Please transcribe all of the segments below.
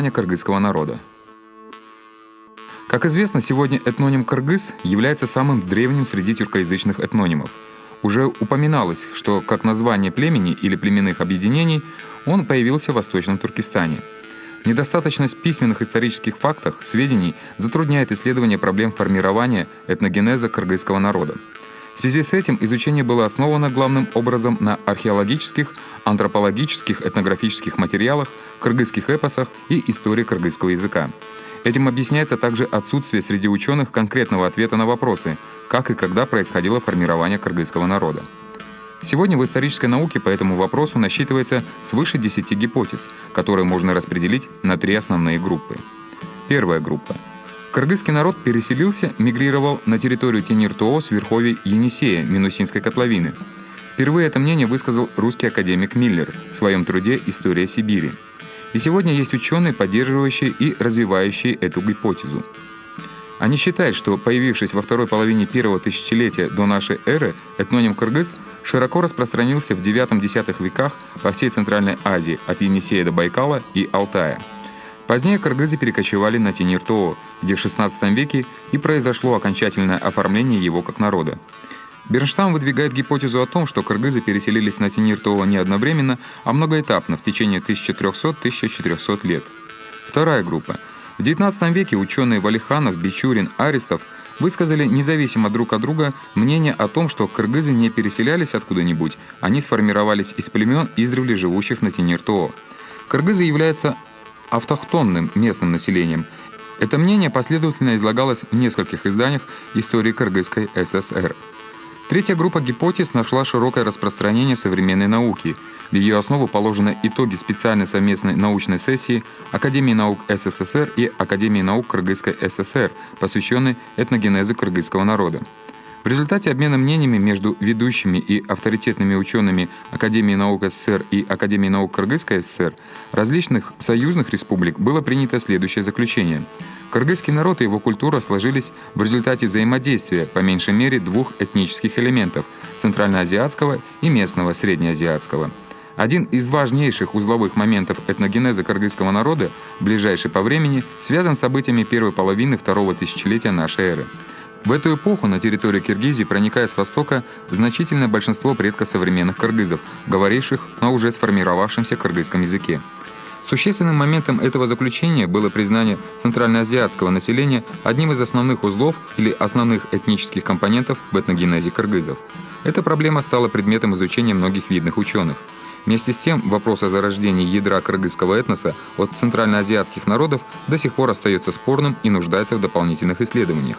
формирования кыргызского народа. Как известно, сегодня этноним «кыргыз» является самым древним среди тюркоязычных этнонимов. Уже упоминалось, что как название племени или племенных объединений он появился в Восточном Туркестане. Недостаточность письменных исторических фактов, сведений затрудняет исследование проблем формирования этногенеза кыргызского народа. В связи с этим изучение было основано главным образом на археологических, антропологических, этнографических материалах, кыргызских эпосах и истории кыргызского языка. Этим объясняется также отсутствие среди ученых конкретного ответа на вопросы, как и когда происходило формирование кыргызского народа. Сегодня в исторической науке по этому вопросу насчитывается свыше 10 гипотез, которые можно распределить на 3 основные группы. Первая группа. Кыргызский народ переселился, мигрировал на территорию Тенир-Тоо с верховий Енисея, Минусинской котловины. Впервые это мнение высказал русский академик Миллер в своем труде «История Сибири». И сегодня есть ученые, поддерживающие и развивающие эту гипотезу. Они считают, что, появившись во второй половине первого тысячелетия до нашей эры, этноним «кыргыз» широко распространился в IX-X веках по всей Центральной Азии, от Енисея до Байкала и Алтая. Позднее кыргызы перекочевали на Тенир-Тоо, где в XVI веке и произошло окончательное оформление его как народа. Бернштам выдвигает гипотезу о том, что кыргызы переселились на Тенир-Тоо не одновременно, а многоэтапно в течение 1300-1400 лет. Вторая группа. В XIX веке ученые Валиханов, Бичурин, Аристов высказали независимо друг от друга мнение о том, что кыргызы не переселялись откуда-нибудь, они сформировались из племен, издревле живущих на Тенир-Тоо. Кыргызы являются автохтонным местным населением. Это мнение последовательно излагалось в нескольких изданиях истории Кыргызской ССР. Третья группа гипотез нашла широкое распространение в современной науке. В ее основу положены итоги специальной совместной научной сессии Академии наук СССР и Академии наук Кыргызской ССР, посвященной этногенезу кыргызского народа. В результате обмена мнениями между ведущими и авторитетными учеными Академии наук СССР и Академии наук Кыргызской ССР различных союзных республик было принято следующее заключение. Кыргызский народ и его культура сложились в результате взаимодействия по меньшей мере 2 этнических элементов – центральноазиатского и местного среднеазиатского. Один из важнейших узловых моментов этногенеза кыргызского народа, ближайший по времени, связан с событиями первой половины второго тысячелетия нашей эры. В эту эпоху на территорию Киргизии проникает с востока значительное большинство предков современных кыргызов, говоривших на уже сформировавшемся кыргызском языке. Существенным моментом этого заключения было признание центральноазиатского населения одним из основных узлов или основных этнических компонентов в этногенезе кыргызов. Эта проблема стала предметом изучения многих видных ученых. Вместе с тем, вопрос о зарождении ядра кыргызского этноса от центральноазиатских народов до сих пор остается спорным и нуждается в дополнительных исследованиях.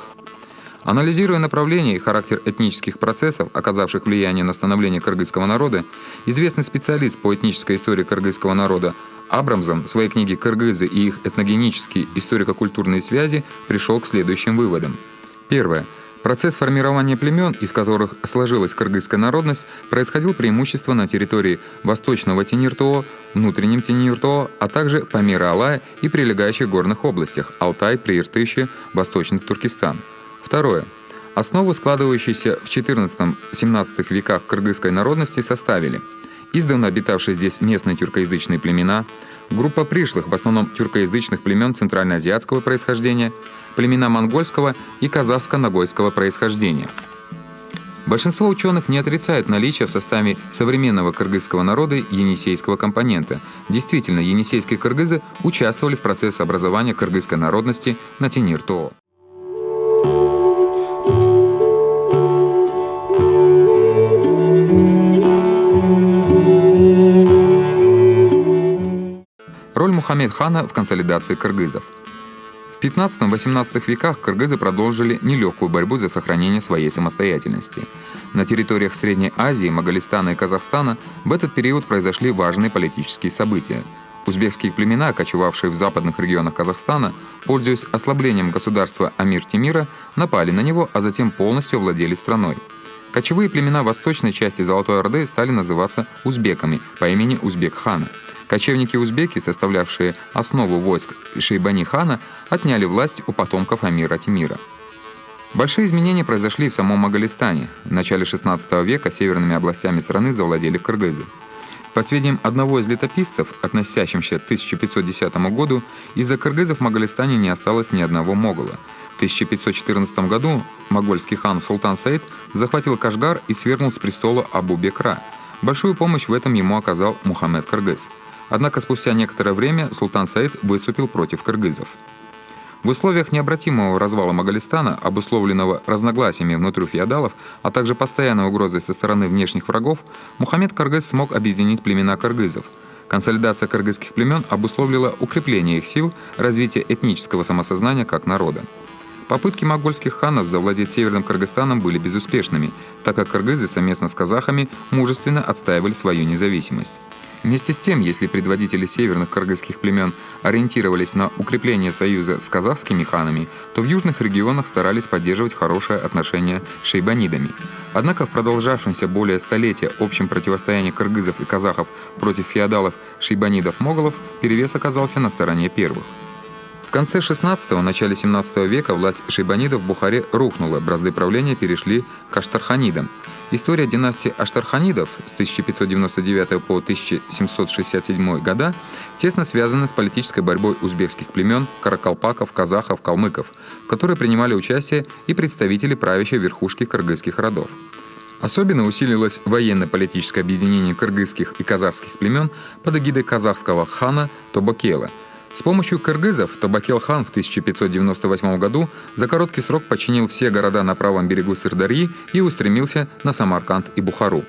Анализируя направление и характер этнических процессов, оказавших влияние на становление кыргызского народа, известный специалист по этнической истории кыргызского народа Абрамзом в своей книге «Кыргызы и их этногенические историко-культурные связи» пришел к следующим выводам. Первое. Процесс формирования племен, из которых сложилась кыргызская народность, происходил преимущественно на территории Восточного Тенир-Тоо, внутреннем Тенир-Тоо, а также Памир-Алая и прилегающих горных областях Алтай, Прииртыш, Восточный Туркестан. Второе. Основу, складывающуюся в XIV-XVII веках кыргызской народности, составили издавна обитавшие здесь местные тюркоязычные племена, группа пришлых, в основном тюркоязычных племен центральноазиатского происхождения, племена монгольского и казахско-нагойского происхождения. Большинство ученых не отрицают наличие в составе современного кыргызского народа енисейского компонента. Действительно, енисейские кыргызы участвовали в процессе образования кыргызской народности на Тенир-Тоо. Роль Мухаммед-хана в консолидации кыргызов. В XV-XVIII веках кыргызы продолжили нелегкую борьбу за сохранение своей самостоятельности. На территориях Средней Азии, Моголистана и Казахстана в этот период произошли важные политические события. Узбекские племена, кочевавшие в западных регионах Казахстана, пользуясь ослаблением государства Амир-Темира, напали на него, а затем полностью овладели страной. Кочевые племена восточной части Золотой Орды стали называться узбеками по имени Узбек-хана. Кочевники-узбеки, составлявшие основу войск Шейбани-хана, отняли власть у потомков Амира Темира. Большие изменения произошли в самом Моголистане. В начале XVI века северными областями страны завладели кыргызы. По сведениям одного из летописцев, относящимся к 1510 году, из-за кыргызов в Моголистане не осталось ни одного могола. В 1514 году могольский хан Султан Саид захватил Кашгар и свергнул с престола Абу-Бекра. Большую помощь в этом ему оказал Мухаммед Кыргыз. Однако спустя некоторое время Султан Саид выступил против кыргызов. В условиях необратимого развала Моголистана, обусловленного разногласиями внутри феодалов, а также постоянной угрозой со стороны внешних врагов, Мухаммед Кыргыз смог объединить племена кыргызов. Консолидация кыргызских племен обусловила укрепление их сил, развитие этнического самосознания как народа. Попытки монгольских ханов завладеть Северным Кыргызстаном были безуспешными, так как кыргызы совместно с казахами мужественно отстаивали свою независимость. Вместе с тем, если предводители северных кыргызских племен ориентировались на укрепление союза с казахскими ханами, то в южных регионах старались поддерживать хорошие отношения с шейбанидами. Однако в продолжавшемся более столетия общем противостоянии кыргызов и казахов против феодалов шейбанидов-моголов перевес оказался на стороне первых. В конце XVI – начале XVII века власть шейбанидов в Бухаре рухнула, бразды правления перешли к аштарханидам. История династии аштарханидов с 1599 по 1767 года тесно связана с политической борьбой узбекских племен, каракалпаков, казахов, калмыков, в которой принимали участие и представители правящей верхушки кыргызских родов. Особенно усилилось военно-политическое объединение кыргызских и казахских племен под эгидой казахского хана Тобокела. С помощью кыргызов Тобокел-хан в 1598 году за короткий срок подчинил все города на правом берегу Сырдарьи и устремился на Самарканд и Бухару.